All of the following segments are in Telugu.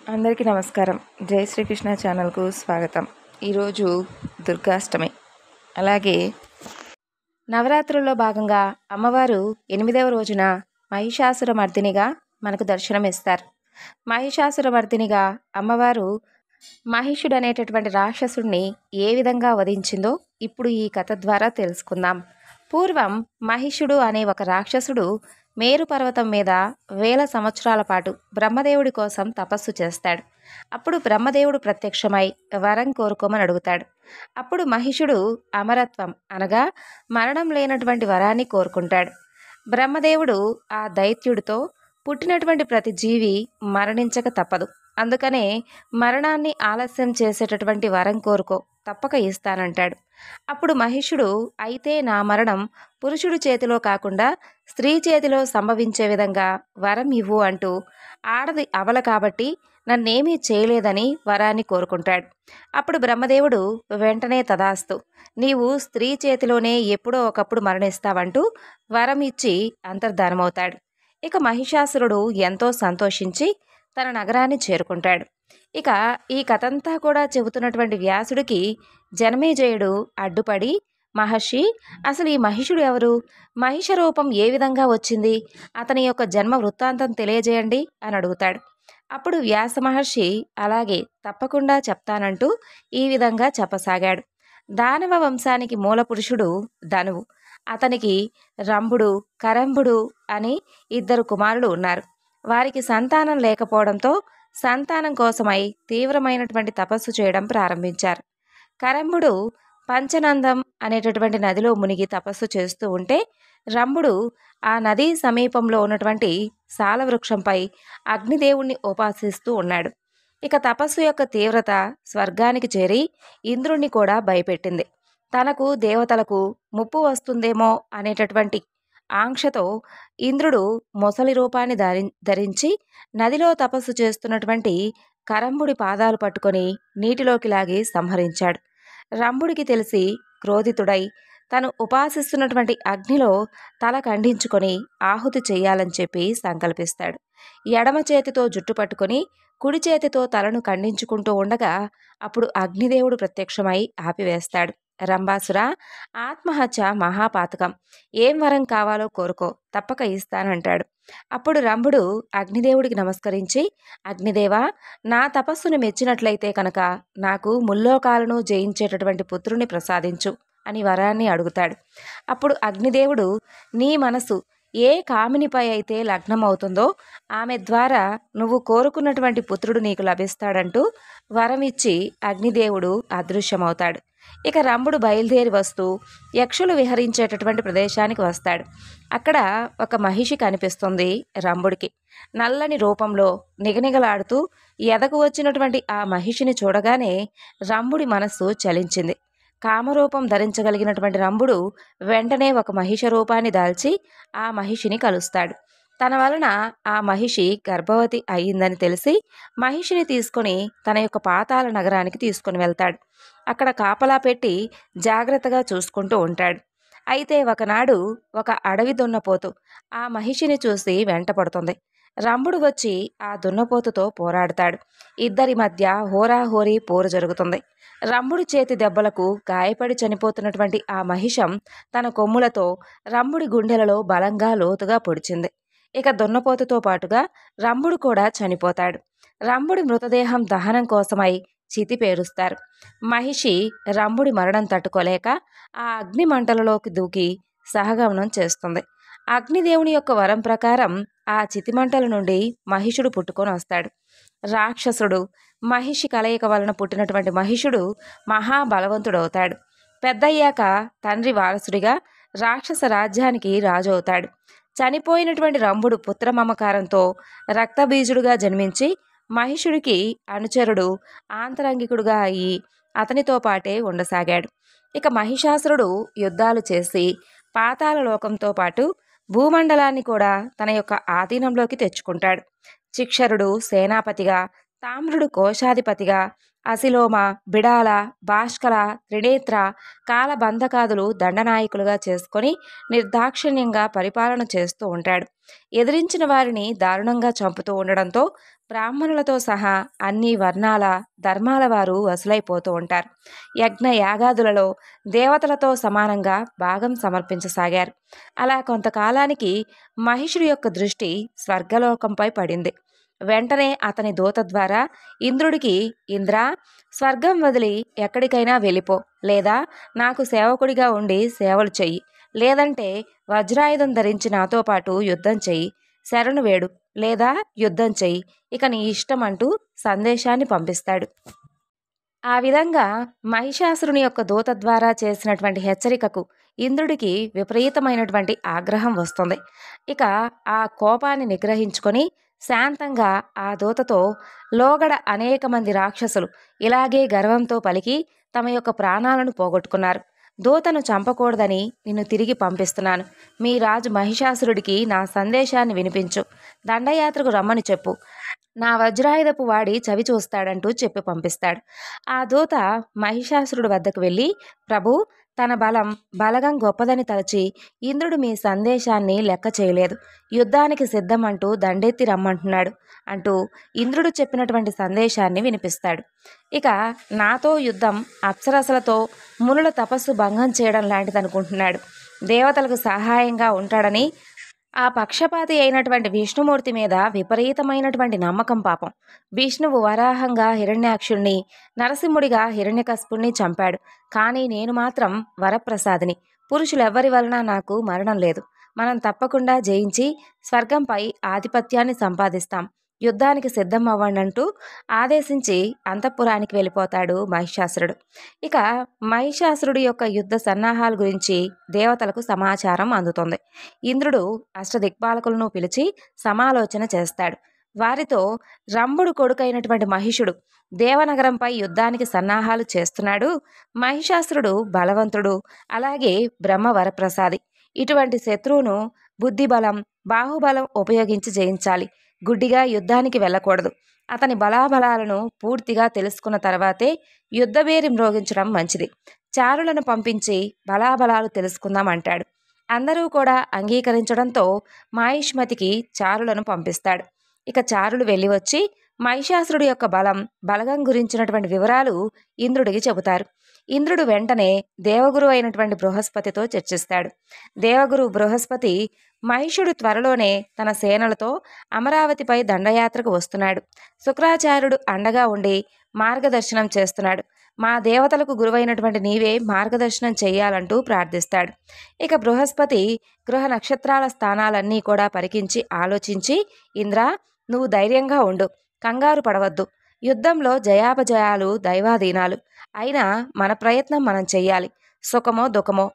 అందరికీ నమస్కారం. జై శ్రీకృష్ణ ఛానల్కు స్వాగతం. ఈరోజు దుర్గాష్టమి. అలాగే నవరాత్రుల్లో భాగంగా అమ్మవారు 8వ రోజున మహిషాసురమర్దినిగా మనకు దర్శనమిస్తారు. మహిషాసురమర్దినిగా అమ్మవారు మహిషుడు అనేటటువంటి రాక్షసుడిని ఏ విధంగా వధించిందో ఇప్పుడు ఈ కథ ద్వారా తెలుసుకుందాం. పూర్వం మహిషుడు అనే ఒక రాక్షసుడు మేరు పర్వతం మీద 1000 సంవత్సరాల పాటు బ్రహ్మదేవుడి కోసం తపస్సు చేస్తాడు. అప్పుడు బ్రహ్మదేవుడు ప్రత్యక్షమై వరం కోరుకోమని అడుగుతాడు. అప్పుడు మహిషుడు అమరత్వం అనగా మరణం లేనటువంటి వరాన్ని కోరుకుంటాడు. బ్రహ్మదేవుడు ఆ దైత్యుడితో పుట్టినటువంటి ప్రతి జీవి మరణించక తప్పదు, అందుకనే మరణాన్ని ఆలస్యం చేసేటటువంటి వరం కోరుకో, తప్పక ఇస్తానంటాడు. అప్పుడు మహిషుడు అయితే నా మరణం పురుషుడి చేతిలో కాకుండా స్త్రీ చేతిలో సంభవించే విధంగా వరం ఇవ్వు అంటూ ఆడది అవల కాబట్టి నన్నేమీ చేయలేదని వరాన్ని కోరుకుంటాడు. అప్పుడు బ్రహ్మదేవుడు వెంటనే తదాస్తు, నీవు స్త్రీ చేతిలోనే ఎప్పుడో ఒకప్పుడు మరణిస్తావంటూ వరం ఇచ్చి అంతర్ధానమవుతాడు. ఇక మహిషాసురుడు ఎంతో సంతోషించి తన నగరాన్ని చేరుకుంటాడు. ఇక ఈ కథంతా కూడా చెబుతున్నటువంటి వ్యాసుడికి జనమేజయుడు అడ్డుపడి, మహర్షి, అసలు ఈ మహిషుడు ఎవరు? మహిష రూపం ఏ విధంగా వచ్చింది? అతని యొక్క జన్మ వృత్తాంతం తెలియజేయండి అని అడుగుతాడు. అప్పుడు వ్యాస మహర్షి అలాగే తప్పకుండా చెప్తానంటూ ఈ విధంగా చెప్పసాగాడు. దానవ వంశానికి మూల పురుషుడు ధనువు. అతనికి రంభుడు, కరంభుడు అని 2 కుమారులు ఉన్నారు. వారికి సంతానం లేకపోవడంతో సంతానం కోసమై తీవ్రమైనటువంటి తపస్సు చేయడం ప్రారంభించారు. కరంభుడు పంచనందం అనేటటువంటి నదిలో మునిగి తపస్సు చేస్తూ ఉంటే రంభుడు ఆ నదీ సమీపంలో ఉన్నటువంటి సాలవృక్షంపై అగ్నిదేవుణ్ణి ఉపాసిస్తూ ఉన్నాడు. ఇక తపస్సు యొక్క తీవ్రత స్వర్గానికి చేరి ఇంద్రుణ్ణి కూడా భయపెట్టింది. తనకు దేవతలకు ముప్పు వస్తుందేమో అనేటటువంటి ఆంక్షతో ఇంద్రుడు మొసలి రూపాన్ని ధరించి నదిలో తపస్సు చేస్తున్నటువంటి కరంభుడి పాదాలు పట్టుకొని నీటిలోకి లాగి సంహరించాడు. రంభుడికి తెలిసి క్రోధితుడై తను ఉపాసిస్తున్నటువంటి అగ్నిలో తల ఖండించుకొని ఆహుతి చెయ్యాలని చెప్పి సంకల్పిస్తాడు. ఎడమ చేతితో జుట్టు పట్టుకొని కుడి చేతితో తలను ఖండించుకుంటూ ఉండగా అప్పుడు అగ్నిదేవుడు ప్రత్యక్షమై ఆపివేస్తాడు. రంభాసుర, ఆత్మహత్య మహాపాతకం, ఏం వరం కావాలో కోరుకో, తప్పక ఇస్తానంటాడు. అప్పుడు రంభుడు అగ్నిదేవుడికి నమస్కరించి, అగ్నిదేవా, నా తపస్సును మెచ్చినట్లయితే కనుక నాకు ముల్లోకాలను జయించేటటువంటి పుత్రుని ప్రసాదించు అని వరాన్ని అడుగుతాడు. అప్పుడు అగ్నిదేవుడు, నీ మనసు ఏ కామినిపై అయితే లగ్నమవుతుందో ఆమె ద్వారా నువ్వు కోరుకున్నటువంటి పుత్రుడు నీకు లభిస్తాడంటూ వరమిచ్చి అగ్నిదేవుడు అదృశ్యమవుతాడు. ఇక రంభుడు బయలుదేరి వస్తూ యక్షులు విహరించేటటువంటి ప్రదేశానికి వస్తాడు. అక్కడ ఒక మహిషి కనిపిస్తుంది రంభుడికి. నల్లని రూపంలో నిగనిగలాడుతూ ఎదకు వచ్చినటువంటి ఆ మహిషిని చూడగానే రంభుడి మనస్సు చలించింది. కామరూపం ధరించగలిగినటువంటి రంభుడు వెంటనే ఒక మహిష రూపాన్ని దాల్చి ఆ మహిషిని కలుస్తాడు. తన వలన ఆ మహిషి గర్భవతి అయ్యిందని తెలిసి మహిషిని తీసుకొని తన యొక్క పాతాళ నగరానికి తీసుకొని వెళ్తాడు. అక్కడ కాపలా పెట్టి జాగ్రత్తగా చూసుకుంటూ ఉంటాడు. అయితే ఒకనాడు ఒక అడవి దున్నపోతు ఆ మహిషిని చూసి వెంటపడుతుంది. రంభుడు వచ్చి ఆ దున్నపోతుతో పోరాడతాడు. ఇద్దరి మధ్య హోరాహోరీ పోరు జరుగుతుంది. రంభుడి చేతి దెబ్బలకు గాయపడి చనిపోతున్నటువంటి ఆ మహిషం తన కొమ్ములతో రంభుడి గుండెలలో బలంగా లోతుగా పొడిచింది. ఇక దున్నపోతుతో పాటుగా రంభుడు కూడా చనిపోతాడు. రంభుడి మృతదేహం దహనం కోసమై చితి పేరుస్తారు. మహిషి రంభుడి మరణం తట్టుకోలేక ఆ అగ్ని మంటలలోకి దూకి సహగమనం చేస్తుంది. అగ్నిదేవుని యొక్క వరం ప్రకారం ఆ చితిమంటల నుండి మహిషుడు పుట్టుకొని వస్తాడు. రాక్షసుడు మహిషి కలయిక వలన పుట్టినటువంటి మహిషుడు మహాబలవంతుడవుతాడు. పెద్దయ్యాక తండ్రి వారసుడిగా రాక్షస రాజ్యానికి రాజు అవుతాడు. చనిపోయినటువంటి రంభుడు పుత్ర మమకారంతో రక్తబీజుడుగా జన్మించి మహిషుడికి అనుచరుడు ఆంతరంగికుడుగా అయి అతనితో పాటే ఉండసాగాడు. ఇక మహిషాసురుడు యుద్ధాలు చేసి పాతాళ లోకంతో పాటు భూమండలాన్ని కూడా తన యొక్క ఆధీనంలోకి తెచ్చుకుంటాడు. చిక్షరుడు సేనాపతిగా, తామ్రుడు కోశాధిపతిగా, అసిలోమ, బిడాల, భాష్కల, త్రినేత్ర, కాలబంధకాదులు దండనాయకులుగా చేసుకొని నిర్దాక్షిణ్యంగా పరిపాలన చేస్తూ ఉంటాడు. ఎదిరించిన వారిని దారుణంగా చంపుతూ ఉండడంతో బ్రాహ్మణులతో సహా అన్ని వర్ణాల ధర్మాల వారు వసూలైపోతూ ఉంటారు. యజ్ఞ యాగాదులలో దేవతలతో సమానంగా భాగం సమర్పించసాగారు. అలా కొంతకాలానికి మహిషుడి యొక్క దృష్టి స్వర్గలోకంపై పడింది. వెంటనే అతని దూత ద్వారా ఇంద్రుడికి, ఇంద్ర, స్వర్గం వదిలి ఎక్కడికైనా వెళ్ళిపో, లేదా నాకు సేవకుడిగా ఉండి సేవలు చెయ్యి, లేదంటే వజ్రాయుధం ధరించి నాతో పాటు యుద్ధం చెయ్యి, శరణు వేడు, లేదా యుద్ధం చెయ్యి, ఇక నీ ఇష్టం అంటూ సందేశాన్ని పంపిస్తాడు. ఆ విధంగా మహిషాసురుని యొక్క దూత ద్వారా చేసినటువంటి హెచ్చరికకు ఇంద్రుడికి విపరీతమైనటువంటి ఆగ్రహం వస్తుంది. ఇక ఆ కోపాన్ని నిగ్రహించుకొని శాంతంగా ఆ దూతతో, లోగడ అనేక మంది రాక్షసులు ఇలాగే గర్వంతో పలికి తమ యొక్క ప్రాణాలను పోగొట్టుకున్నారు. దూతను చంపకూడదని నిన్ను తిరిగి పంపిస్తున్నాను. మీ రాజు మహిషాసురుడికి నా సందేశాన్ని వినిపించు, దండయాత్రకు రమ్మని చెప్పు, నా వజ్రాయుధపు వాడి చవి చూస్తాడంటూ చెప్పి పంపిస్తాడు. ఆ దూత మహిషాసురుడి వద్దకు వెళ్ళి, ప్రభు, తన బలగం గొప్పదని తలచి ఇంద్రుడు మీ సందేశాన్ని లెక్క చేయలేదు, యుద్ధానికి సిద్ధమంటూ దండెత్తి రమ్మంటున్నాడు అంటూ ఇంద్రుడు చెప్పినటువంటి సందేశాన్ని వినిపిస్తాడు. ఇక నాతో యుద్ధం అప్సరసలతో మునుల తపస్సు భంగం చేయడం లాంటిదనుకుంటున్నాడు. దేవతలకు సహాయంగా ఉంటాడని ఆ పక్షపాతి అయినటువంటి విష్ణుమూర్తి మీద విపరీతమైనటువంటి నమ్మకం పాపం. విష్ణువు వరాహంగా హిరణ్యాక్షుణ్ణి, నరసింహుడిగా హిరణ్యకశిపుణ్ణి చంపాడు. కానీ నేను మాత్రం వరప్రసాదిని. పురుషులెవ్వరి వలన నాకు మరణం లేదు. మనం తప్పకుండా జయించి స్వర్గంపై ఆధిపత్యాన్ని సంపాదిస్తాం. యుద్ధానికి సిద్ధం అవ్వండంటూ ఆదేశించి అంతఃపురానికి వెళ్ళిపోతాడు మహిషాసురుడు. ఇక మహిషాసురుడి యొక్క యుద్ధ సన్నాహాల గురించి దేవతలకు సమాచారం అందుతుంది. ఇంద్రుడు అష్టదిక్పాలకులను పిలిచి సమాలోచన చేస్తాడు. వారితో, రంభుడు కొడుకైనటువంటి మహిషుడు దేవనగరంపై యుద్ధానికి సన్నాహాలు చేస్తున్నాడు. మహిషాసురుడు బలవంతుడు, అలాగే బ్రహ్మ వరప్రసాది. ఇటువంటి శత్రువును బుద్ధిబలం, బాహుబలం ఉపయోగించి జయించాలి. గుడ్డిగా యుద్ధానికి వెళ్ళకూడదు. అతని బలాబలాలను పూర్తిగా తెలుసుకున్న తర్వాతే యుద్ధబేరి మ్రోగించడం మంచిది. చారులను పంపించి బలాబలాలు తెలుసుకుందాం అంటాడు. అందరూ కూడా అంగీకరించడంతో మాహిష్మతికి చారులను పంపిస్తాడు. ఇక చారులు వెళ్ళి వచ్చి మహిషాసురుడి యొక్క బలగం గురించినటువంటి వివరాలు ఇంద్రుడికి చెబుతారు. ఇంద్రుడు వెంటనే దేవగురు అయినటువంటి బృహస్పతితో చర్చిస్తాడు. దేవగురు బృహస్పతి, మహిషుడు త్వరలోనే తన సేనలతో అమరావతిపై దండయాత్రకు వస్తున్నాడు. శుక్రాచార్యుడు అండగా ఉండి మార్గదర్శనం చేస్తున్నాడు. మా దేవతలకు గురువైనటువంటి నీవే మార్గదర్శనం చెయ్యాలంటూ ప్రార్థిస్తాడు. ఇక బృహస్పతి గృహ నక్షత్రాల స్థానాలన్నీ కూడా పరికించి ఆలోచించి, ఇంద్ర, నువ్వు ధైర్యంగా ఉండు, కంగారు పడవద్దు. యుద్ధంలో జయాపజయాలు దైవాధీనాలు. అయినా మన ప్రయత్నం మనం చెయ్యాలి, సుఖమో దుఃఖమో.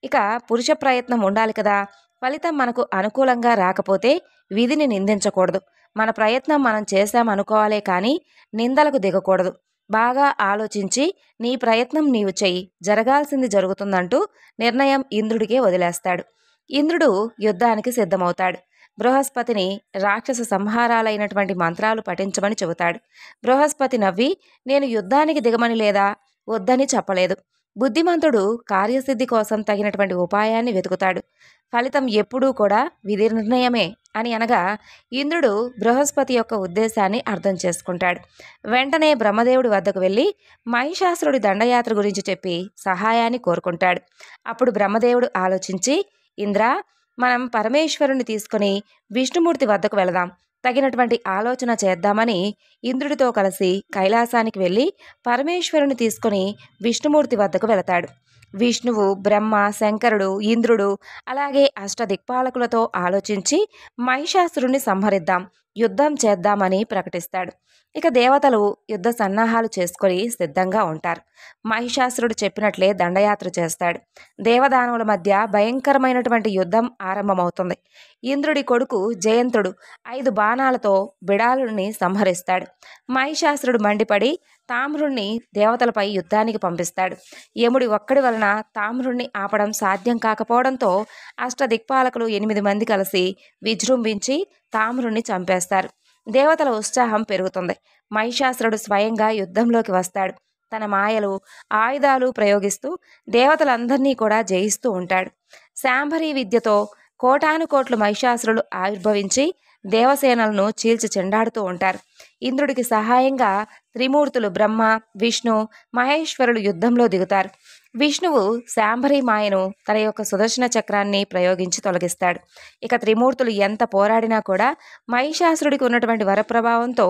ఇక పురుష ప్రయత్నం ఉండాలి కదా. ఫలితం మనకు అనుకూలంగా రాకపోతే విధిని నిందించకూడదు. మన ప్రయత్నం మనం చేశామనుకోవాలే కానీ నిందలకు దిగకూడదు. బాగా ఆలోచించి నీ ప్రయత్నం నీవు చెయ్యి, జరగాల్సింది జరుగుతుందంటూ నిర్ణయం ఇంద్రుడికే వదిలేస్తాడు. ఇంద్రుడు యుద్ధానికి సిద్ధమవుతాడు. బృహస్పతిని రాక్షస సంహారాలైనటువంటి మంత్రాలు పఠించమని చెబుతాడు. బృహస్పతి నవ్వి, నేను యుద్ధానికి దిగమని లేదా వద్దని చెప్పలేదు. బుద్ధిమంతుడు కార్యసిద్ధి కోసం తగినటువంటి ఉపాయాన్ని వెతుకుతాడు. ఫలితం ఎప్పుడూ కూడా విధి నిర్ణయమే అని అనగా ఇంద్రుడు బృహస్పతి యొక్క ఉద్దేశాన్ని అర్థం చేసుకుంటాడు. వెంటనే బ్రహ్మదేవుడి వద్దకు వెళ్ళి మహిషాసురుడి దండయాత్ర గురించి చెప్పి సహాయాన్ని కోరుకుంటాడు. అప్పుడు బ్రహ్మదేవుడు ఆలోచించి, ఇంద్ర, మనం పరమేశ్వరుని తీసుకుని విష్ణుమూర్తి వద్దకు వెళదాం, తగినటువంటి ఆలోచన చేద్దామని ఇంద్రుడితో కలిసి కైలాసానికి వెళ్ళి పరమేశ్వరుని తీసుకొని విష్ణుమూర్తి వద్దకు వెళతాడు. విష్ణువు, బ్రహ్మ, శంకరుడు, ఇంద్రుడు, అలాగే అష్టదిక్పాలకులతో ఆలోచించి మహిషాసురుని సంహరిద్దాం, యుద్ధం చేద్దామని ప్రకటిస్తాడు. ఇక దేవతలు యుద్ధ సన్నాహాలు చేసుకొని సిద్ధంగా ఉంటారు. మహిషాసురుడు చెప్పినట్లే దండయాత్ర చేస్తాడు. దేవదానవుల మధ్య భయంకరమైనటువంటి యుద్ధం ఆరంభమవుతుంది. ఇంద్రుడి కొడుకు జయంతుడు 5 బాణాలతో బిడాలుని సంహరిస్తాడు. మహిషాసురుడు మండిపడి తామ్రుణ్ణి దేవతలపై యుద్ధానికి పంపిస్తాడు. యముడి ఒక్కడి వలన తామ్రుణ్ణి ఆపడం సాధ్యం కాకపోవడంతో అష్టదిక్పాలకులు 8 మంది కలిసి విజృంభించి తామ్రుణ్ణి చంపేస్తారు. దేవతల ఉత్సాహం పెరుగుతుంది. మహిషాసురుడు స్వయంగా యుద్ధంలోకి వస్తాడు. తన మాయలు, ఆయుధాలు ప్రయోగిస్తూ దేవతలందరినీ కూడా జయిస్తూ ఉంటాడు. శాంభరీ విద్యతో కోటానుకోట్లు మహిషాసురులు ఆవిర్భవించి దేవసేనలను చీల్చి చెండాడుతూ ఉంటారు. ఇంద్రుడికి సహాయంగా త్రిమూర్తులు బ్రహ్మ, విష్ణు, మహేశ్వరులు యుద్ధంలో దిగుతారు. విష్ణువు శాంభరీ మాయను తన యొక్క సుదర్శన చక్రాన్ని ప్రయోగించి తొలగిస్తాడు. ఇక త్రిమూర్తులు ఎంత పోరాడినా కూడా మహిషాసురుడికి ఉన్నటువంటి వరప్రభావంతో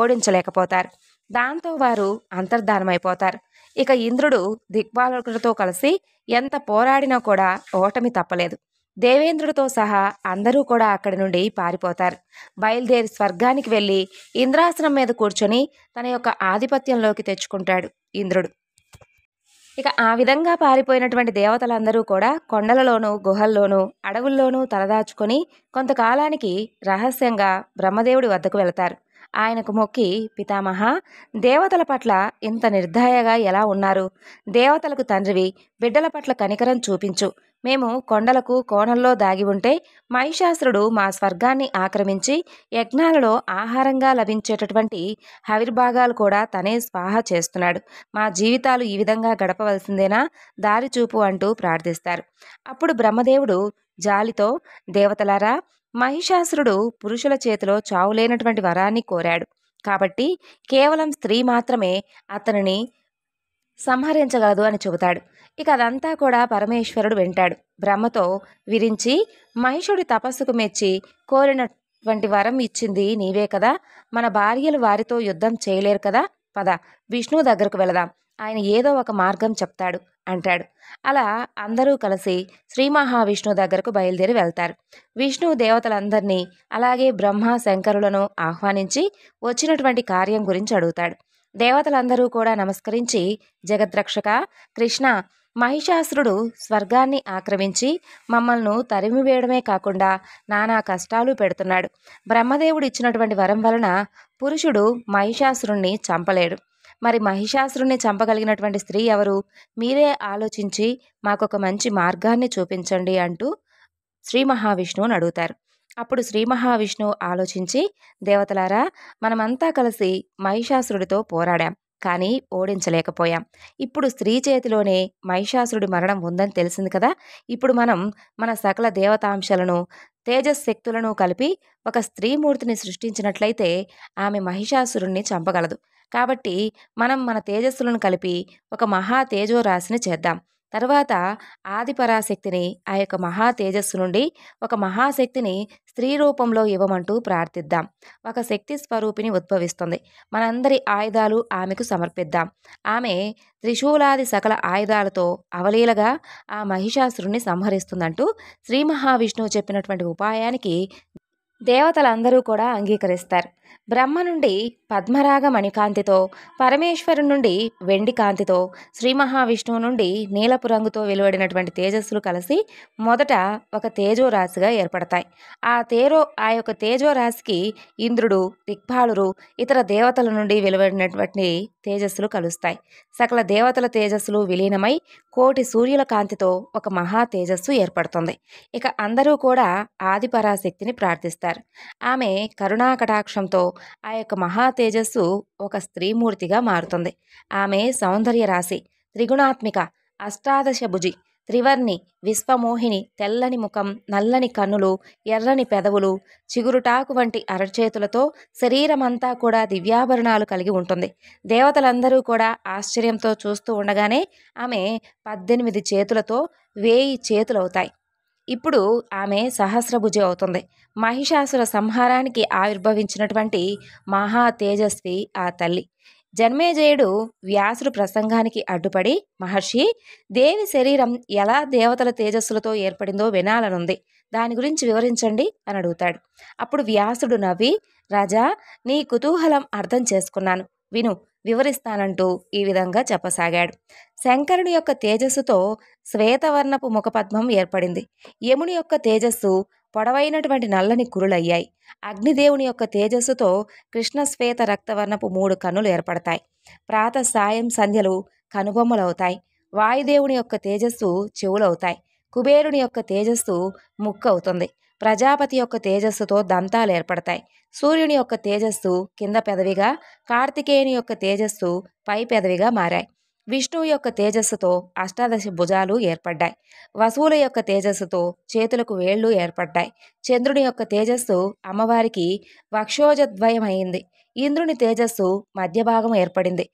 ఓడించలేకపోతారు. దాంతో వారు అంతర్ధానమైపోతారు. ఇక ఇంద్రుడు దిక్పాలకులతో కలిసి ఎంత పోరాడినా కూడా ఓటమి తప్పలేదు. దేవేంద్రుడితో సహా అందరూ కూడా అక్కడి నుండి పారిపోతారు. బయలుదేరి స్వర్గానికి వెళ్ళి ఇంద్రాసనం మీద కూర్చొని తన యొక్క ఆధిపత్యంలోకి తెచ్చుకుంటాడు ఇంద్రుడు. ఇక ఆ విధంగా పారిపోయినటువంటి దేవతలందరూ కూడా కొండలలోనూ, గుహల్లోనూ, అడవుల్లోనూ తలదాచుకొని కొంతకాలానికి రహస్యంగా బ్రహ్మదేవుడి వద్దకు వెళతారు. ఆయనకు మొక్కి, పితామహ, దేవతల పట్ల ఇంత నిర్దయగా ఎలా ఉన్నారు? దేవతలకు తండ్రివి, బిడ్డల పట్ల కనికరం చూపించు. మేము కొండలకు కోణంలో దాగి ఉంటే మహిషాసురుడు మా స్వర్గాన్ని ఆక్రమించి యజ్ఞాలలో ఆహారంగా లభించేటటువంటి హవిర్భాగాలు కూడా తనే స్వాహ చేస్తున్నాడు. మా జీవితాలు ఈ విధంగా గడపవలసిందేనా? దారి చూపు అంటూ ప్రార్థిస్తారు. అప్పుడు బ్రహ్మదేవుడు జాలితో, దేవతలారా, మహిషాసురుడు పురుషుల చేతిలో చావులేనటువంటి వరాన్ని కోరాడు. కాబట్టి కేవలం స్త్రీ మాత్రమే అతనిని సంహరించగలదు అని చెబుతాడు. ఇక అదంతా కూడా పరమేశ్వరుడు వింటాడు. బ్రహ్మతో విరించి, మహిషుడి తపస్సుకు మెచ్చి కోరినటువంటి వరం ఇచ్చింది నీవే కదా, మన భార్యలు వారితో యుద్ధం చేయలేరు కదా, పద విష్ణువు దగ్గరకు వెళదాం, ఆయన ఏదో ఒక మార్గం చెప్తాడు అంటాడు. అలా అందరూ కలిసి శ్రీ మహావిష్ణువు దగ్గరకు బయలుదేరి వెళ్తారు. విష్ణువు దేవతలందరినీ అలాగే బ్రహ్మ, శంకరులను ఆహ్వానించి వచ్చినటువంటి కార్యం గురించి అడుగుతాడు. దేవతలందరూ కూడా నమస్కరించి, జగద్రక్షక కృష్ణ, మహిషాసురుడు స్వర్గాన్ని ఆక్రమించి మమ్మల్ని తరిమివేయడమే కాకుండా నానా కష్టాలు పెడుతున్నాడు. బ్రహ్మదేవుడు ఇచ్చినటువంటి వరం వలన పురుషుడు మహిషాసురుణ్ణి చంపలేడు. మరి మహిషాసురుణ్ణి చంపగలిగినటువంటి స్త్రీ ఎవరు? మీరే ఆలోచించి మాకొక మంచి మార్గాన్ని చూపించండి అంటూ శ్రీ మహావిష్ణువుని అడుగుతారు. అప్పుడు శ్రీ మహావిష్ణువు ఆలోచించి, దేవతలారా, మనమంతా కలిసి మహిషాసురుడితో పోరాడాం, కానీ ఓడించలేకపోయాం. ఇప్పుడు స్త్రీ చేతిలోనే మహిషాసురుడి మరణం ఉందని తెలిసింది కదా. ఇప్పుడు మనం మన సకల దేవతాంశాలను, తేజశక్తులను కలిపి ఒక స్త్రీమూర్తిని సృష్టించినట్లయితే ఆమె మహిషాసురుణ్ణి చంపగలదు. కాబట్టి మనం మన తేజస్సులను కలిపి ఒక మహా తేజోరాశిని చేద్దాం. తరువాత ఆదిపరాశక్తిని, ఆ యొక్క మహా తేజస్సు నుండి ఒక మహాశక్తిని స్త్రీ రూపంలో ఇవ్వమంటూ ప్రార్థిద్దాం. ఒక శక్తి స్వరూపిణి ఉద్భవిస్తుంది. మనందరి ఆయుధాలు ఆమెకు సమర్పిద్దాం. ఆమె త్రిశూలాది సకల ఆయుధాలతో అవలీలగా ఆ మహిషాసురుణ్ణి సంహరిస్తుందంటూ శ్రీ మహావిష్ణువు చెప్పినటువంటి ఉపాయానికి దేవతలందరూ కూడా అంగీకరిస్తారు. బ్రహ్మ నుండి పద్మరాగ మణికాంతితో, పరమేశ్వరు నుండి వెండి కాంతితో, శ్రీ మహావిష్ణువు నుండి నీలపు రంగుతో వెలువడినటువంటి తేజస్సులు కలిసి మొదట ఒక తేజోరాశిగా ఏర్పడతాయి. ఆ యొక్క తేజోరాశికి ఇంద్రుడు, దిక్పాలురు, ఇతర దేవతల నుండి వెలువడినటువంటి తేజస్సులు కలుస్తాయి. సకల దేవతల తేజస్సులు విలీనమై కోటి సూర్యుల కాంతితో ఒక మహా తేజస్సు ఏర్పడుతుంది. ఇక అందరూ కూడా ఆదిపరాశక్తిని ప్రార్థిస్తారు. ఆమె కరుణాకటాక్షంతో ఆ యొక్క మహా తేజస్సు ఒక స్త్రీమూర్తిగా మారుతుంది. ఆమె సౌందర్య రాశి, త్రిగుణాత్మిక, అష్టాదశ భుజి, త్రివర్ణి, విశ్వమోహిని, తెల్లని ముఖం, నల్లని కన్నులు, ఎర్రని పెదవులు, చిగురుటాకు వంటి అరచేతులతో శరీరమంతా కూడా దివ్యాభరణాలు కలిగి ఉంటుంది. దేవతలందరూ కూడా ఆశ్చర్యంతో చూస్తూ ఉండగానే ఆమె 18 చేతులతో 1000 చేతులవుతాయి. ఇప్పుడు ఆమె సహస్రభుజి అవుతుంది. మహిషాసుర సంహారానికి ఆవిర్భవించినటువంటి మహా తేజస్వి ఆ తల్లి. జన్మేజయుడు వ్యాసుడు ప్రసంగానికి అడ్డుపడి, మహర్షి, దేవి శరీరం ఎలా దేవతల తేజస్సులతో ఏర్పడిందో వినాలనుంది, దాని గురించి వివరించండి అని అడుగుతాడు. అప్పుడు వ్యాసుడు నవ్వి, రాజా, నీ కుతూహలం అర్థం చేసుకున్నాను, విను, వివరిస్తానంటూ ఈ విధంగా చెప్పసాగాడు. శంకరుని యొక్క తేజస్సుతో శ్వేతవర్ణపు ముఖపద్మం ఏర్పడింది. యముని యొక్క తేజస్సు పొడవైనటువంటి నల్లని కురులయ్యాయి. అగ్నిదేవుని యొక్క తేజస్సుతో కృష్ణశ్వేత రక్తవర్ణపు 3 కన్నులు ఏర్పడతాయి. ప్రాత సాయం సంధ్యలు కనుబొమ్మలవుతాయి. వాయుదేవుని యొక్క తేజస్సు చెవులవుతాయి. కుబేరుని యొక్క తేజస్సు ముక్కు అవుతుంది. ప్రజాపతి యొక్క తేజస్సుతో దంతాలు ఏర్పడతాయి. సూర్యుని యొక్క తేజస్సు కింద పెదవిగా, కార్తికేయుని యొక్క తేజస్సు పై పెదవిగా మారాయి. విష్ణువు యొక్క తేజస్సుతో అష్టాదశ భుజాలు ఏర్పడ్డాయి. వసువుల యొక్క తేజస్సుతో చేతులకు వేళ్లు ఏర్పడ్డాయి. చంద్రుని యొక్క తేజస్సు అమ్మవారికి వక్షోజద్వయమైంది. ఇంద్రుని తేజస్సు మధ్య భాగం ఏర్పడింది.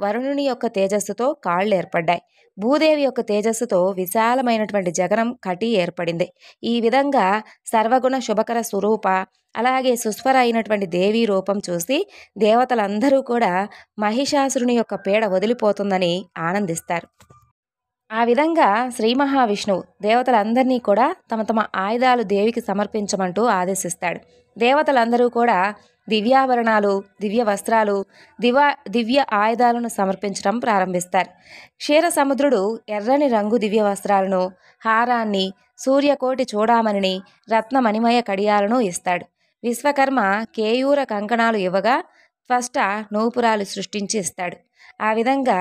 వరుణుని యొక్క తేజస్సుతో కాళ్ళు ఏర్పడ్డాయి. భూదేవి యొక్క తేజస్సుతో విశాలమైనటువంటి జగనం కటి ఏర్పడింది. ఈ విధంగా సర్వగుణ శుభకర స్వరూప అలాగే సుస్వర అయినటువంటి దేవీ రూపం చూసి దేవతలందరూ కూడా మహిషాసురుని యొక్క పీడ వదిలిపోతుందని ఆనందిస్తారు. ఆ విధంగా శ్రీ మహావిష్ణువు దేవతలందరినీ కూడా తమ తమ ఆయుధాలు దేవికి సమర్పించమంటూ ఆదేశిస్తాడు. దేవతలందరూ కూడా దివ్యాభరణాలు, దివ్య వస్త్రాలు, దివ్య ఆయుధాలను సమర్పించడం ప్రారంభిస్తారు. క్షీరసముద్రుడు ఎర్రని రంగు దివ్య వస్త్రాలను, హారాన్ని, సూర్యకోటి చూడామణిని, రత్నమణిమయ కడియాలను ఇస్తాడు. విశ్వకర్మ కేయూర కంకణాలు ఇవ్వగా త్వష్ట నూపురాలు సృష్టించి ఇస్తాడు. ఆ విధంగా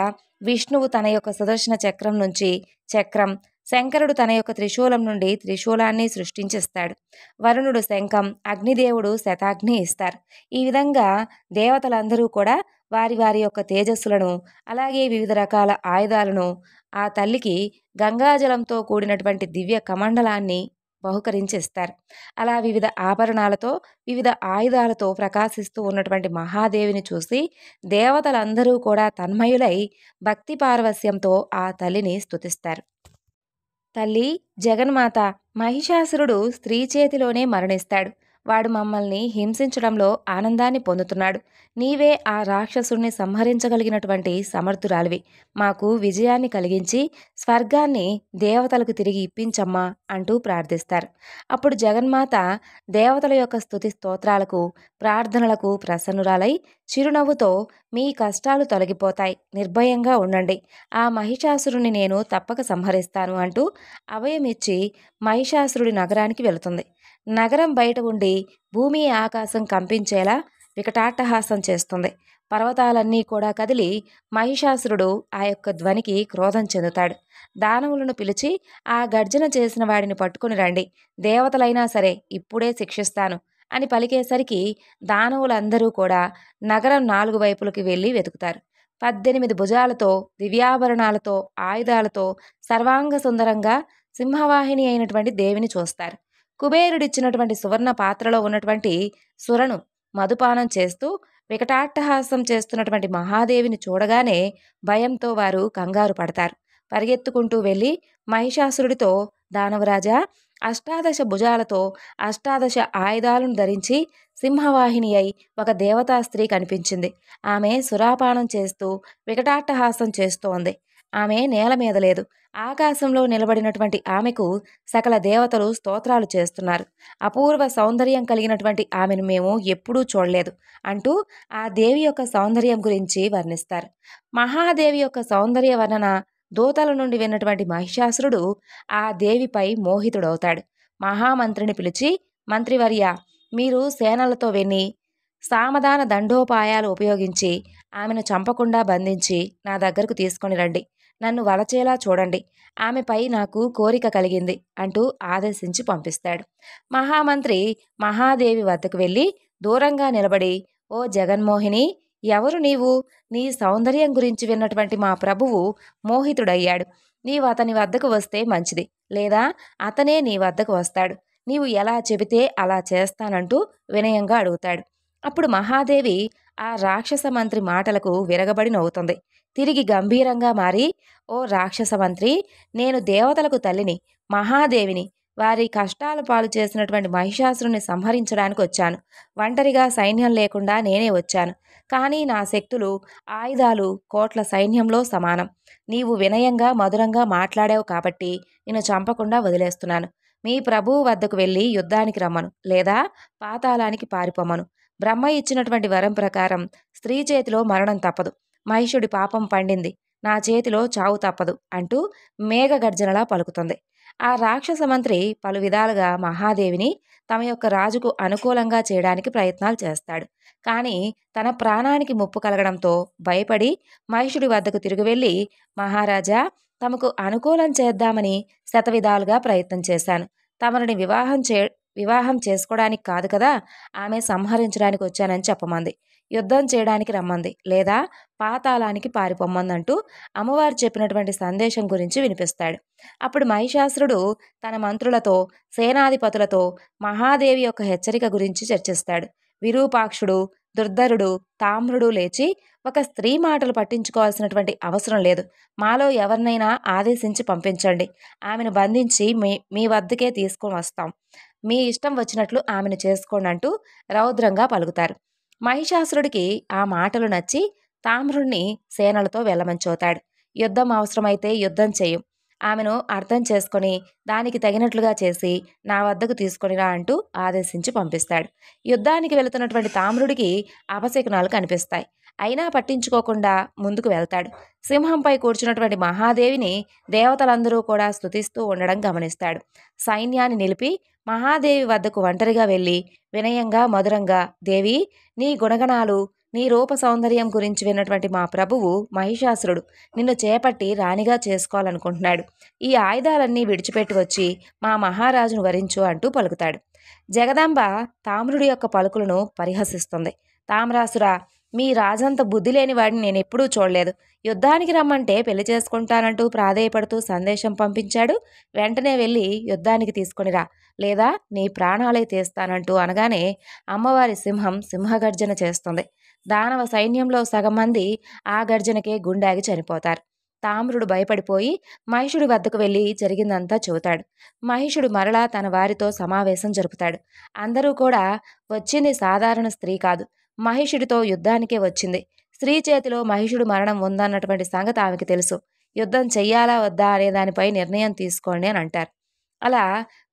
విష్ణువు తన యొక్క సుదర్శన చక్రం నుంచి చక్రం, శంకరుడు తన యొక్క త్రిశూలం నుండి త్రిశూలాన్ని సృష్టించిస్తాడు. వరుణుడు శంఖం, అగ్నిదేవుడు శతాగ్ని ఇస్తారు. ఈ విధంగా దేవతలందరూ కూడా వారి వారి యొక్క తేజస్సులను అలాగే వివిధ రకాల ఆయుధాలను ఆ తల్లికి గంగాజలంతో కూడినటువంటి దివ్య కమండలాన్ని బహుకరించి ఇస్తారు. అలా వివిధ ఆభరణాలతో వివిధ ఆయుధాలతో ప్రకాశిస్తూ ఉన్నటువంటి మహాదేవిని చూసి దేవతలందరూ కూడా తన్మయులై భక్తి పారవస్యంతో ఆ తల్లిని స్తుతిస్తారు. తల్లి జగన్మాత, మహిషాసురుడు స్త్రీ చేతిలోనే మరణిస్తాడు. వాడు మమ్మల్ని హింసించడంలో ఆనందాన్ని పొందుతున్నాడు. నీవే ఆ రాక్షసుడిని సంహరించగలిగినటువంటి సమర్థురాలివి. మాకు విజయాన్ని కలిగించి స్వర్గాన్ని దేవతలకు తిరిగి ఇప్పించమ్మా అంటూ ప్రార్థిస్తారు. అప్పుడు జగన్మాత దేవతల యొక్క స్తుతి స్తోత్రాలకు, ప్రార్థనలకు ప్రసన్నురాలై చిరునవ్వుతో మీ కష్టాలు తొలగిపోతాయి, నిర్భయంగా ఉండండి, ఆ మహిషాసురుని నేను తప్పక సంహరిస్తాను అంటూ అభయమిచ్చి మహిషాసురుడి నగరానికి వెళుతుంది. నగరం బయట ఉండి భూమి ఆకాశం కంపించేలా వికటాట్టహాసం చేస్తుంది. పర్వతాలన్నీ కూడా కదిలి మహిషాసురుడు ఆ యొక్క ధ్వనికి క్రోధం చెందుతాడు. దానవులను పిలిచి ఆ గర్జన చేసిన వాడిని పట్టుకుని రండి, దేవతలైనా సరే ఇప్పుడే శిక్షిస్తాను అని పలికేసరికి దానవులందరూ కూడా నగరం 4 వైపులకి వెళ్ళి వెతుకుతారు. 18 భుజాలతో, దివ్యాభరణాలతో, ఆయుధాలతో సర్వాంగ సుందరంగా సింహవాహిని అయినటువంటి దేవిని చూస్తారు. కుబేరుడిచ్చినటువంటి సువర్ణ పాత్రలో ఉన్నటువంటి సురను మధుపానం చేస్తూ వికటాట్టహాసం చేస్తున్నటువంటి మహాదేవిని చూడగానే భయంతో వారు కంగారు పడతారు. పరిగెత్తుకుంటూ వెళ్ళి మహిషాసురుడితో, దానవరాజా, అష్టాదశ భుజాలతో అష్టాదశ ఆయుధాలను ధరించి సింహవాహిని అయి ఒక దేవతా స్త్రీ కనిపించింది. ఆమె సురాపానం చేస్తూ వికటాట్టహాసం చేస్తోంది. ఆమె నేల మీద లేదు. ఆకాశంలో నిలబడినటువంటి ఆమెకు సకల దేవతలు స్తోత్రాలు చేస్తున్నారు. అపూర్వ సౌందర్యం కలిగినటువంటి ఆమెను మేము ఎప్పుడూ చూడలేదు అంటూ ఆ దేవి యొక్క సౌందర్యం గురించి వర్ణిస్తారు. మహాదేవి యొక్క సౌందర్య వర్ణన దూతల నుండి విన్నటువంటి మహిషాసురుడు ఆ దేవిపై మోహితుడవుతాడు. మహామంత్రిని పిలిచి, మంత్రివర్య, మీరు సేనలతో వెన్ని సామధాన దండోపాయాలు ఉపయోగించి ఆమెను చంపకుండా బంధించి నా దగ్గరకు తీసుకొని రండి, నన్ను వలచేలా చూడండి, ఆమెపై నాకు కోరిక కలిగింది అంటూ ఆదేశించి పంపిస్తాడు. మహామంత్రి మహాదేవి వద్దకు వెళ్ళి దూరంగా నిలబడి, ఓ జగన్మోహిని, ఎవరు నీవు? నీ సౌందర్యం గురించి విన్నటువంటి మా ప్రభువు మోహితుడయ్యాడు. నీవు అతని వద్దకు వస్తే మంచిది, లేదా అతనే నీ వద్దకు వస్తాడు. నీవు ఎలా చెబితే అలా చేస్తానంటూ వినయంగా అడుగుతాడు. అప్పుడు మహాదేవి ఆ రాక్షస మంత్రి మాటలకు విరగబడి నవ్వుతుంది. తిరిగి గంభీరంగా మారి, ఓ రాక్షస మంత్రి, నేను దేవతలకు తల్లిని, మహాదేవిని. వారి కష్టాల పాలు చేసినటువంటి మహిషాసురుని సంహరించడానికి వచ్చాను. ఒంటరిగా సైన్యం లేకుండా నేనే వచ్చాను. కానీ నా శక్తులు, ఆయుధాలు కోట్ల సైన్యంలో సమానం. నీవు వినయంగా మధురంగా మాట్లాడావు కాబట్టి నిన్ను చంపకుండా వదిలేస్తున్నాను. మీ ప్రభువు వద్దకు వెళ్ళి యుద్ధానికి రమ్మను, లేదా పాతాళానికి పారిపోమను. బ్రహ్మ ఇచ్చినటువంటి వరం ప్రకారం స్త్రీ చేతిలో మరణం తప్పదు. మహిషుడి పాపం పండింది, నా చేతిలో చావు తప్పదు అంటూ మేఘగర్జనలా పలుకుతుంది. ఆ రాక్షస మంత్రి పలు విధాలుగా మహాదేవిని తమ యొక్క రాజుకు అనుకూలంగా చేయడానికి ప్రయత్నాలు చేస్తాడు. కానీ తన ప్రాణానికి ముప్పు కలగడంతో భయపడి మహిషుడి వద్దకు తిరిగి వెళ్ళి, మహారాజా, తమకు అనుకూలం చేద్దామని శతవిధాలుగా ప్రయత్నం చేశాను. తమరిని వివాహం చేసుకోవడానికి కాదు కదా, ఆమె సంహరించడానికి వచ్చానని చెప్పమంది. యుద్ధం చేయడానికి రమ్మంది, లేదా పాతాళానికి పారిపోమ్మందంటూ అమ్మవారు చెప్పినటువంటి సందేశం గురించి వినిపిస్తాడు. అప్పుడు మహిషాసురుడు తన మంత్రులతో, సేనాధిపతులతో మహాదేవి యొక్క హెచ్చరిక గురించి చర్చిస్తాడు. విరూపాక్షుడు, దుర్ధరుడు, తామ్రుడు లేచి, ఒక స్త్రీ మాటలు పట్టించుకోవాల్సినటువంటి అవసరం లేదు. మాలో ఎవరినైనా ఆదేశించి పంపించండి. ఆమెను బంధించి మీ వద్దకే తీసుకొని వస్తాం. మీ ఇష్టం వచ్చినట్లు ఆమెను చేసుకోండి అంటూ రౌద్రంగా పలుకుతారు. మహిషాసురుడికి ఆ మాటలు నచ్చి తామ్రుణ్ణి సేనలతో వెళ్ళమంచోతాడు. యుద్ధం అవసరమైతే యుద్ధం చేయం. ఆమెను అర్థం చేసుకొని దానికి తగినట్లుగా చేసి నా వద్దకు తీసుకొనిరా అంటూ ఆదేశించి పంపిస్తాడు. యుద్ధానికి వెళుతున్నటువంటి తామ్రుడికి అపశకునాలు కనిపిస్తాయి. అయినా పట్టించుకోకుండా ముందుకు వెళ్తాడు. సింహంపై కూర్చున్నటువంటి మహాదేవిని దేవతలందరూ కూడా స్తుతిస్తూ ఉండడం గమనిస్తాడు. సైన్యాన్ని నిలిపి మహాదేవి వద్దకు ఒంటరిగా వెళ్ళి వినయంగా మధురంగా, దేవి, నీ గుణగణాలు, నీ రూప సౌందర్యం గురించి విన్నటువంటి మా ప్రభువు మహిషాసురుడు నిన్ను చేపట్టి రాణిగా చేసుకోవాలనుకుంటున్నాడు. ఈ ఆయుధాలన్నీ విడిచిపెట్టి వచ్చి మా మహారాజును వరించు అంటూ పలుకుతాడు. జగదాంబ తామ్రుడి యొక్క పలుకులను పరిహసిస్తుంది. తామ్రాసురా, మీ రాజంత బుద్ధి లేని వాడిని నేను ఎప్పుడూ చూడలేదు. యుద్ధానికి రమ్మంటే పెళ్లి చేసుకుంటానంటూ ప్రాధేయపడుతూ సందేశం పంపించాడు. వెంటనే వెళ్ళి యుద్ధానికి తీసుకొనిరా, లేదా నీ ప్రాణాలే తీస్తానంటూ అనగానే అమ్మవారి సింహం సింహగర్జన చేస్తుంది. దానవ సైన్యంలో సగం మంది ఆ గర్జనకే గుండాగి చనిపోతారు. తామ్రుడు భయపడిపోయి మహిషుడి వద్దకు వెళ్ళి జరిగిందంతా చెబుతాడు. మహిషుడు మరలా తన వారితో సమావేశం జరుపుతాడు. అందరూ కూడా వచ్చింది సాధారణ స్త్రీ కాదు, మహిషుడితో యుద్ధానికే వచ్చింది. స్త్రీ చేతిలో మహిషుడు మరణం ఉందన్నటువంటి సంగతి ఆమెకి తెలుసు. యుద్ధం చెయ్యాలా వద్దా అనే దానిపై నిర్ణయం తీసుకోండి అని అంటారు. అలా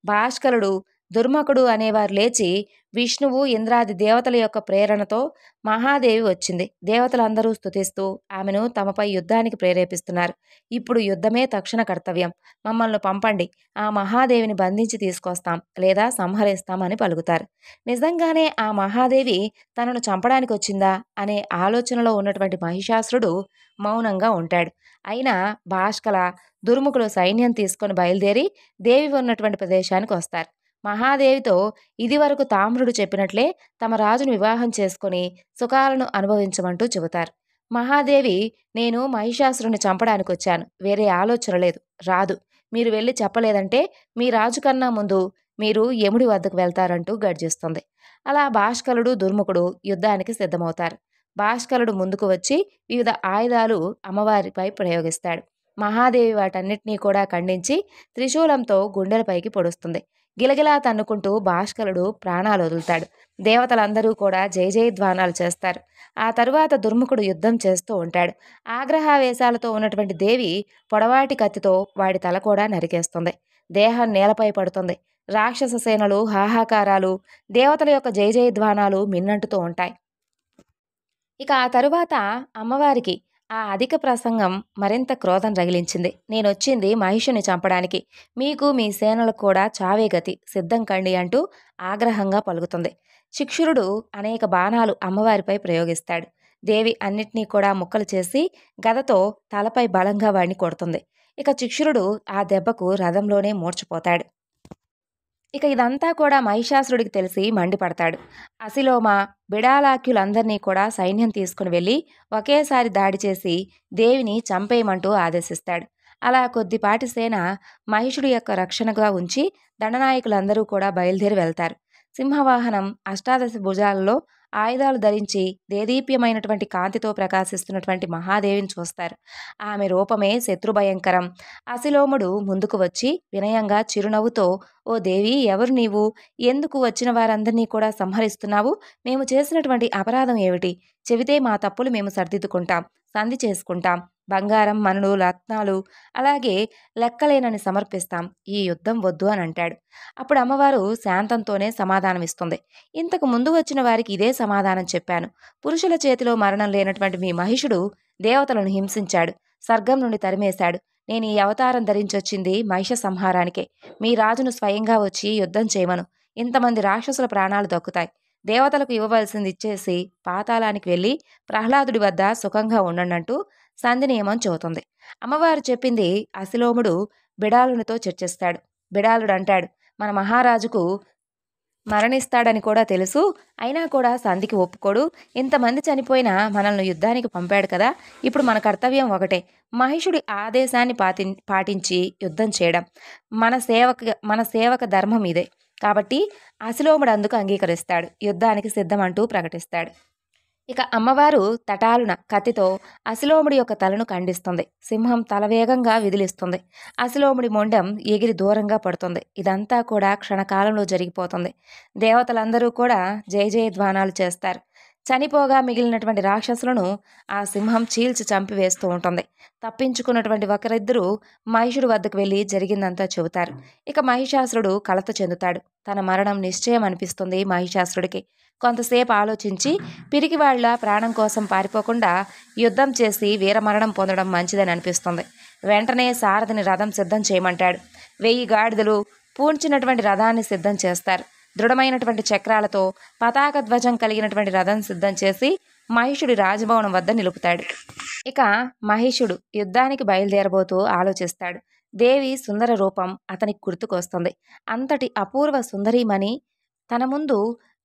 భాస్కరుడు, దుర్ముఖుడు అనేవారు లేచి విష్ణువు, ఇంద్రాది దేవతల యొక్క ప్రేరణతో మహాదేవి వచ్చింది. దేవతలందరూ స్తుతిస్తూ ఆమెను తమపై యుద్ధానికి ప్రేరేపిస్తున్నారు. ఇప్పుడు యుద్ధమే తక్షణ కర్తవ్యం. మమ్మల్ని పంపండి. ఆ మహాదేవిని బంధించి తీసుకొస్తాం, లేదా సంహరిస్తాం అని పలుకుతారు. నిజంగానే ఆ మహాదేవి తనను చంపడానికి వచ్చిందా అనే ఆలోచనలో ఉన్నటువంటి మహిషాసురుడు మౌనంగా ఉంటాడు. అయినా భాస్కల, దుర్ముఖులు సైన్యం తీసుకొని బయలుదేరి దేవి ఉన్నటువంటి ప్రదేశానికి వస్తారు. మహాదేవితో ఇదివరకు తామ్రుడు చెప్పినట్లే తమ రాజును వివాహం చేసుకొని సుఖాలను అనుభవించమంటూ చెబుతారు. మహాదేవి, నేను మహిషాసురుని చంపడానికి వచ్చాను, వేరే ఆలోచన లేదు, రాదు. మీరు వెళ్ళి చెప్పలేదంటే మీ రాజు కన్నా ముందు మీరు యముడి వద్దకు వెళ్తారంటూ గర్జిస్తుంది. అలా భాస్కరుడు, దుర్ముఖుడు యుద్ధానికి సిద్ధమవుతారు. భాస్కరుడు ముందుకు వచ్చి వివిధ ఆయుధాలు అమ్మవారిపై ప్రయోగిస్తాడు. మహాదేవి వాటన్నిటినీ కూడా ఖండించి త్రిశూలంతో గుండెలపైకి పొడుస్తుంది. గిలగిలా తన్నుకుంటూ భాస్కరుడు ప్రాణాలు వదులుతాడు. దేవతలందరూ కూడా జయ జయధ్వానాలు చేస్తారు. ఆ తరువాత దుర్ముఖుడు యుద్ధం చేస్తూ ఉంటాడు. ఆగ్రహావేశాలతో ఉన్నటువంటి దేవి పొడవాటి కత్తితో వాడి తల కూడా నరికేస్తుంది. దేహం నేలపై పడుతుంది. రాక్షస సేనలు హాహాకారాలు, దేవతల యొక్క జయ జయధ్వానాలు మిన్నంటుతూ ఉంటాయి. ఇక ఆ తరువాత అమ్మవారికి ఆ అధిక ప్రసంగం మరింత క్రోధం రగిలించింది. నేనొచ్చింది మహిషుని చంపడానికి, మీకు మీ సేనలకు కూడా చావే గతి, సిద్ధం కండి అంటూ ఆగ్రహంగా పలుకుతుంది. శిక్షురుడు అనేక బాణాలు అమ్మవారిపై ప్రయోగిస్తాడు. దేవి అన్నిటినీ కూడా ముక్కలు చేసి గదతో తలపై బలంగా వాడిని కొడుతుంది. ఇక శిక్షురుడు ఆ దెబ్బకు రథంలోనే మూర్ఛపోతాడు. ఇక ఇదంతా కూడా మహిషాసురుడికి తెలిసి మండిపడతాడు. అసిలోమ, బిడాలాక్యులందరినీ కూడా సైన్యం తీసుకుని వెళ్ళి ఒకేసారి దాడి చేసి దేవిని చంపేయమంటూ ఆదేశిస్తాడు. అలా కొద్దిపాటి సేన మహిషుడి యొక్క రక్షణగా ఉంచి దండనాయకులందరూ కూడా బయలుదేరి వెళ్తారు. సింహవాహనం, అష్టాదశ భుజాలలో ఆయుధాలు ధరించి దేదీప్యమైనటువంటి కాంతితో ప్రకాశిస్తున్నటువంటి మహాదేవిని చూస్తారు. ఆమె రూపమే శత్రుభయంకరం. అసిలోముడు ముందుకు వచ్చి వినయంగా చిరునవ్వుతో, ఓ దేవి, ఎవరు నీవు? ఎందుకు వచ్చిన వారందరినీ కూడా సంహరిస్తున్నావు? మేము చేసినటువంటి అపరాధం ఏమిటి? చెబితే మా తప్పులు మేము సరిదిద్దుకుంటాం, సంధి చేసుకుంటాం. బంగారం, మనులు, రత్నాలు అలాగే లెక్కలేనని సమర్పిస్తాం. ఈ యుద్ధం వద్దు అని అంటాడు. అప్పుడు అమ్మవారు శాంతంతోనే సమాధానమిస్తుంది. ఇంతకు ముందు వచ్చిన వారికి ఇదే సమాధానం చెప్పాను. పురుషుల చేతిలో మరణం లేనటువంటి మీ మహిషుడు దేవతలను హింసించాడు, స్వర్గం నుండి తరిమేశాడు. నేను ఈ అవతారం ధరించొచ్చింది మహిష సంహారానికే. మీ రాజును స్వయంగా వచ్చి యుద్ధం చేయమను. ఇంతమంది రాక్షసుల ప్రాణాలు దక్కుతాయి. దేవతలకు ఇవ్వవలసింది ఇచ్చేసి పాతాళానికి వెళ్ళి ప్రహ్లాదుడి వద్ద సుఖంగా ఉండండంటూ సంధి నియమం చెబుతుంది. అమ్మవారు చెప్పింది అసిలోముడు బిడాలునితో చర్చిస్తాడు. బిడాలుడు అంటాడు, మన మహారాజుకు మరణిస్తాడని కూడా తెలుసు. అయినా కూడా సంధికి ఒప్పుకోడు. ఇంతమంది చనిపోయినా మనల్ని యుద్ధానికి పంపాడు కదా, ఇప్పుడు మన కర్తవ్యం ఒకటే, మహిషుడి ఆదేశాన్ని పాటించి యుద్ధం చేయడం. మన సేవక ధర్మం ఇదే. కాబట్టి అసిలోముడు అందుకు అంగీకరిస్తాడు. యుద్ధానికి సిద్ధమంటూ ప్రకటిస్తాడు. ఇక అమ్మవారు తటాలున కత్తితో అసిలోముడి యొక్క తలను ఖండిస్తుంది. సింహం తల వేగంగా విదిలిస్తుంది. అసిలోముడి మొండెం ఎగిరి దూరంగా పడుతుంది. ఇదంతా కూడా క్షణకాలంలో జరిగిపోతుంది. దేవతలందరూ కూడా జయ జయధ్వానాలు చేస్తారు. చనిపోగా మిగిలినటువంటి రాక్షసులను ఆ సింహం చీల్చి చంపివేస్తూ ఉంటుంది. తప్పించుకున్నటువంటి ఒకరిద్దరూ మహిషుడి వద్దకు వెళ్ళి జరిగిందంతా చెబుతారు. ఇక మహిషాసురుడు కలత చెందుతాడు. తన మరణం నిశ్చయం అనిపిస్తుంది మహిషాసురుడికి. కొంతసేపు ఆలోచించి పిరికివాళ్ల ప్రాణం కోసం పారిపోకుండా యుద్ధం చేసి వీరమరణం పొందడం మంచిదని అనిపిస్తుంది. వెంటనే సారథిని రథం సిద్ధం చేయమంటాడు. 1000 గాడిదలు పూడ్చినటువంటి రథాన్ని సిద్ధం చేస్తారు. దృఢమైనటువంటి చక్రాలతో పతాక ధ్వజం కలిగినటువంటి రథం సిద్ధం చేసి మహిషుడి రాజభవనం వద్ద నిలుపుతాడు. ఇక మహిషుడు యుద్ధానికి బయలుదేరబోతూ ఆలోచిస్తాడు. దేవి సుందర రూపం అతనికి గుర్తుకొస్తుంది. అంతటి అపూర్వ సుందరీమణి తన ముందు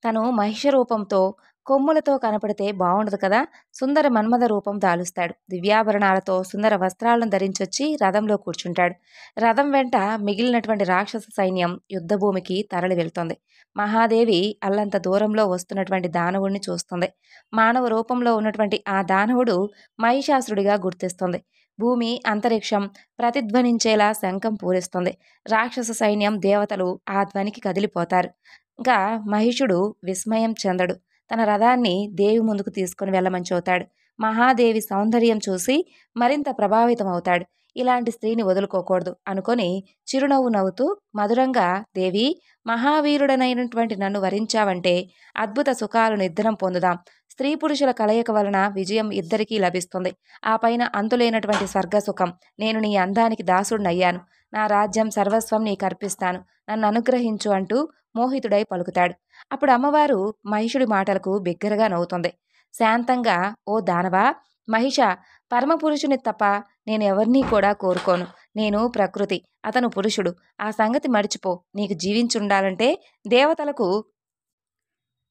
తను మహిష రూపంతో కొమ్ములతో కనపడితే బాగుండదు కదా. సుందర మన్మథ రూపం దాలుస్తాడు. దివ్యాభరణాలతో సుందర వస్త్రాలను ధరించొచ్చి రథంలో కూర్చుంటాడు. రథం వెంట మిగిలినటువంటి రాక్షస సైన్యం యుద్ధభూమికి తరలి వెళ్తుంది. మహాదేవి అల్లంత దూరంలో వస్తున్నటువంటి దానవుడిని చూస్తుంది. మానవ రూపంలో ఉన్నటువంటి ఆ దానవుడు మహిషాసురుడిగా గుర్తిస్తుంది. భూమి అంతరిక్షం ప్రతిధ్వనించేలా శంఖం పూరిస్తుంది. రాక్షస సైన్యం దేవతలు ఆ ధ్వనికి కదిలిపోతారు. ఇంకా మహిషుడు విస్మయం చెందడు. తన రథాన్ని దేవి ముందుకు తీసుకుని వెళ్ళమని చెబుతాడు. మహాదేవి సౌందర్యం చూసి మరింత ప్రభావితం అవుతాడు. ఇలాంటి స్త్రీని వదులుకోకూడదు అనుకొని చిరునవ్వు నవ్వుతూ మధురంగా, దేవి, మహావీరుడనైనటువంటి నన్ను వరించావంటే అద్భుత సుఖాలను ఇద్దరం పొందుదాం. స్త్రీ పురుషుల కలయిక వలన విజయం ఇద్దరికీ లభిస్తుంది. ఆ పైన అంతులేనటువంటి స్వర్గసుఖం. నేను నీ అందానికి దాసుడినయ్యాను. నా రాజ్యం సర్వస్వం నీకు అర్పిస్తాను. నన్ను అనుగ్రహించు అంటూ మోహితుడై పలుకుతాడు. అప్పుడు అమ్మవారు మహిషుడి మాటలకు బిగ్గరగా నవ్వుతుంది. శాంతంగా, ఓ దానవా, మహిష, పరమపురుషుని తప్ప నేను ఎవరినీ కూడా కోరుకోను. నేను ప్రకృతి, అతను పురుషుడు. ఆ సంగతి మర్చిపో. నీకు జీవించుండాలంటే దేవతలకు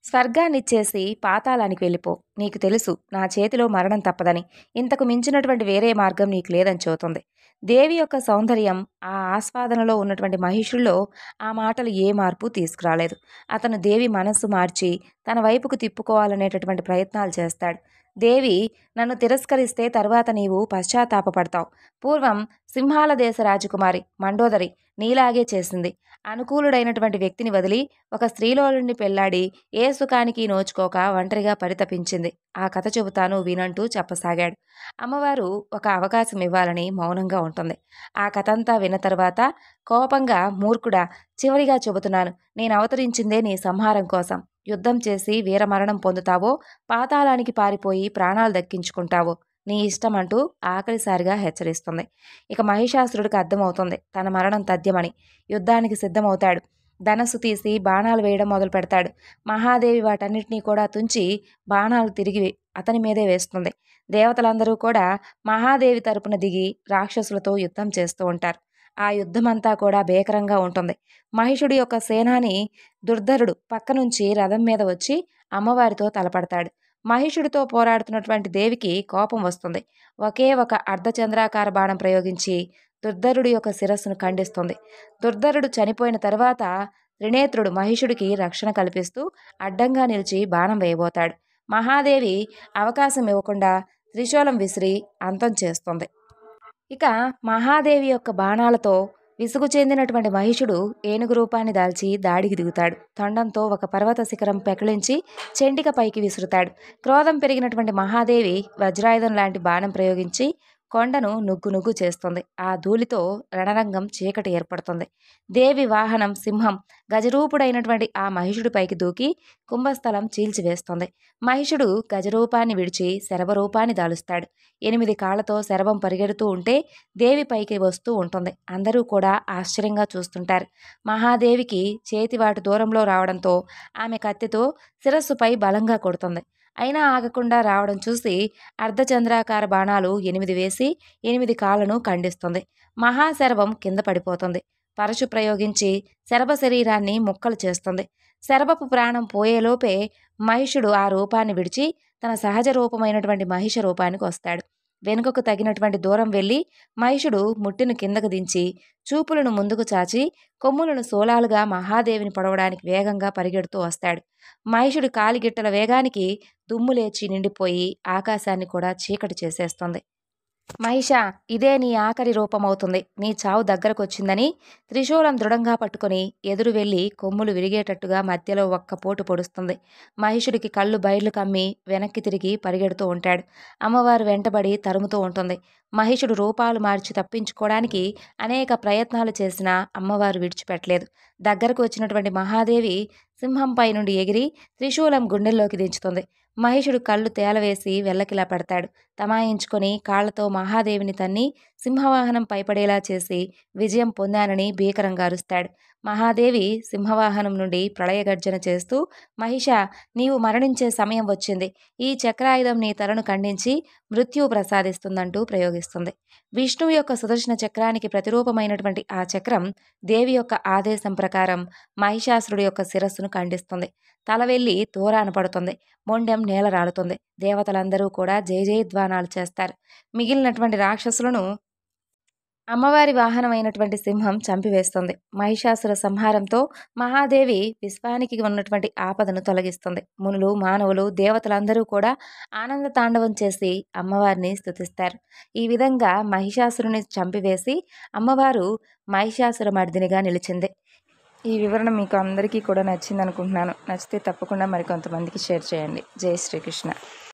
స్వర్గాన్నిచ్చేసి పాతాళానికి వెళ్ళిపో. నీకు తెలుసు నా చేతిలో మరణం తప్పదని. ఇంతకు మించినటువంటి వేరే మార్గం నీకు లేదని చెబుతుంది. దేవి యొక్క సౌందర్యం, ఆ ఆస్వాదనలో ఉన్నటువంటి మహిషుల్లో ఆ మాటలు ఏ మార్పు తీసుకురాలేదు. అతను దేవి మనస్సు మార్చి తన వైపుకు తిప్పుకోవాలనేటటువంటి ప్రయత్నాలు చేస్తాడు. దేవి, నన్ను తిరస్కరిస్తే తరువాత నీవు పశ్చాత్తాపపడతావు. పూర్వం సింహాల దేశ రాజకుమారి మండోదరి నీలాగే చేసింది. అనుకూలుడైనటువంటి వ్యక్తిని వదిలి ఒక స్త్రీలోలుని పెళ్లాడి ఏ సుఖానికి నోచుకోక ఒంటరిగా పరితపించింది. ఆ కథ చెబుతాను వినంటూ చెప్పసాగాడు. అమ్మవారు ఒక అవకాశం ఇవ్వాలని మౌనంగా ఉంటుంది. ఆ కథంతా విన్న తరువాత కోపంగా, మూర్ఖుడా, చివరిగా చెబుతున్నాను, నేను అవతరించిందే నీ సంహారం కోసం. యుద్ధం చేసి వీరమరణం పొందుతావో, పాతాళానికి పారిపోయి ప్రాణాలు దక్కించుకుంటావో నీ ఇష్టం అంటూ ఆఖరిసారిగా హెచ్చరిస్తుంది. ఇక మహిషాసురుడికి అర్థమవుతుంది తన మరణం తథ్యమని. యుద్ధానికి సిద్ధమవుతాడు. ధనస్సు తీసి బాణాలు వేయడం మొదలు పెడతాడు. మహాదేవి వాటన్నిటినీ కూడా తుంచి బాణాలు తిరిగి అతని మీదే వేస్తుంది. దేవతలందరూ కూడా మహాదేవి తరపున దిగి రాక్షసులతో యుద్ధం చేస్తూ ఉంటారు. ఆ యుద్ధమంతా కూడా భీకరంగా ఉంటుంది. మహిషుడి యొక్క సేనాని దుర్ధరుడు పక్క నుంచి రథం మీద వచ్చి అమ్మవారితో తలపడతాడు. మహిషుడితో పోరాడుతున్నటువంటి దేవికి కోపం వస్తుంది. ఒకే ఒక అర్ధచంద్రాకార బాణం ప్రయోగించి దుర్ధరుడి యొక్క శిరస్సును ఖండిస్తుంది. దుర్ధరుడు చనిపోయిన తరువాత త్రినేత్రుడు మహిషుడికి రక్షణ కల్పిస్తూ అడ్డంగా నిలిచి బాణం వేయబోతాడు. మహాదేవి అవకాశం ఇవ్వకుండా త్రిశూలం విసిరి అంతం చేస్తుంది. ఇక మహాదేవి యొక్క బాణాలతో విసుగు చెందినటువంటి మహిషుడు ఏనుగు రూపాన్ని దాల్చి దాడికి దిగుతాడు. తొండంతో ఒక పర్వత శిఖరం పెకిలించి చెండిక పైకి విసురుతాడు. క్రోధం పెరిగినటువంటి మహాదేవి వజ్రాయుధం లాంటి బాణం ప్రయోగించి కొండను నుగ్గు చేస్తుంది. ఆ ధూళితో రణరంగం చీకటి ఏర్పడుతుంది. దేవి వాహనం సింహం గజరూపుడైనటువంటి ఆ మహిషుడిపైకి దూకి కుంభస్థలం చీల్చివేస్తుంది. మహిషుడు గజరూపాన్ని విడిచి శరభరూపాన్ని దాలుస్తాడు. 8 కాళ్లతో శరభం పరిగెడుతూ ఉంటే దేవి పైకి వస్తూ ఉంటుంది. అందరూ కూడా ఆశ్చర్యంగా చూస్తుంటారు. మహాదేవికి చేతివాటు దూరంలో రావడంతో ఆమె కత్తితో శిరస్సుపై బలంగా కొడుతుంది. అయినా ఆగకుండా రావడం చూసి అర్ధచంద్రాకార బాణాలు 8 వేసి 8 కాళ్లను ఖండిస్తుంది. మహాశరభం కింద పడిపోతుంది. పరచు ప్రయోగించి శరభ శరీరాన్ని ముక్కలు చేస్తుంది. శరభపు ప్రాణం పోయేలోపే మహిషుడు ఆ రూపాన్ని విడిచి తన సహజ రూపమైనటువంటి మహిష రూపానికి వస్తాడు. వెనుకకు తగినటువంటి దూరం వెళ్ళి మహిషుడు ముట్టిని కిందకు దించి చూపులను ముందుకు చాచి కొమ్ములను సోలాలుగా మహాదేవిని పొడవడానికి వేగంగా పరిగెడుతూ వస్తాడు. మహిషుడి కాలిగిట్టల వేగానికి దుమ్ము లేచి నిండిపోయి ఆకాశాన్ని కూడా చీకటి చేసేస్తుంది. మహిష, ఇదే నీ ఆఖరి రూపమవుతుంది. నీ చావు దగ్గరకొచ్చిందని త్రిశూలం దృఢంగా పట్టుకొని ఎదురు వెళ్ళి కొమ్ములు విరిగేటట్టుగా మధ్యలో ఒక్క పోటు పొడుస్తుంది. మహిషుడికి కళ్ళు బయర్లు కమ్మి వెనక్కి తిరిగి పరిగెడుతూ ఉంటాడు. అమ్మవారు వెంటబడి తరుముతూ ఉంటుంది. మహిషుడు రూపాలు మార్చి తప్పించుకోవడానికి అనేక ప్రయత్నాలు చేసినా అమ్మవారు విడిచిపెట్టలేదు. దగ్గరకు వచ్చినటువంటి మహాదేవి సింహంపై నుండి ఎగిరి త్రిశూలం గుండెల్లోకి దించుతుంది. మహిషుడు కళ్ళు తేలవేసి వెల్లకిలా పెడతాడు. తమాయించుకొని కాళ్లతో మహాదేవిని తన్ని సింహవాహనం పైపడేలా చేసి విజయం పొందానని భీకరంగా అరుస్తాడు. మహాదేవి సింహవాహనం నుండి ప్రళయగర్జన చేస్తూ, మహిష, నీవు మరణించే సమయం వచ్చింది. ఈ చక్రాయుధం నీ తలను ఖండించి మృత్యువు ప్రసాదిస్తుందంటూ ప్రయోగిస్తుంది. విష్ణువు యొక్క సుదర్శన చక్రానికి ప్రతిరూపమైనటువంటి ఆ చక్రం దేవి యొక్క ఆదేశం ప్రకారం మహిషాసురుడి యొక్క శిరస్సును ఖండిస్తుంది. తల వెళ్ళి తూరాన పడుతుంది. మొండెం నేల రాలుతుంది. దేవతలందరూ కూడా జయ జయధ్వానాలు చేస్తారు. మిగిలినటువంటి రాక్షసులను అమ్మవారి వాహనమైనటువంటి సింహం చంపివేస్తుంది. మహిషాసుర సంహారంతో మహాదేవి విశ్వానికి ఉన్నటువంటి ఆపదను తొలగిస్తుంది. మునులు, మానవులు, దేవతలందరూ కూడా ఆనంద తాండవం చేసి అమ్మవారిని స్తుతిస్తారు. ఈ విధంగా మహిషాసురుని చంపివేసి అమ్మవారు మహిషాసుర మర్దినిగా నిలిచింది. ఈ వివరణ మీకు అందరికీ కూడా నచ్చింది అనుకుంటున్నాను. నచ్చితే తప్పకుండా మరికొంతమందికి షేర్ చేయండి. జై శ్రీకృష్ణ.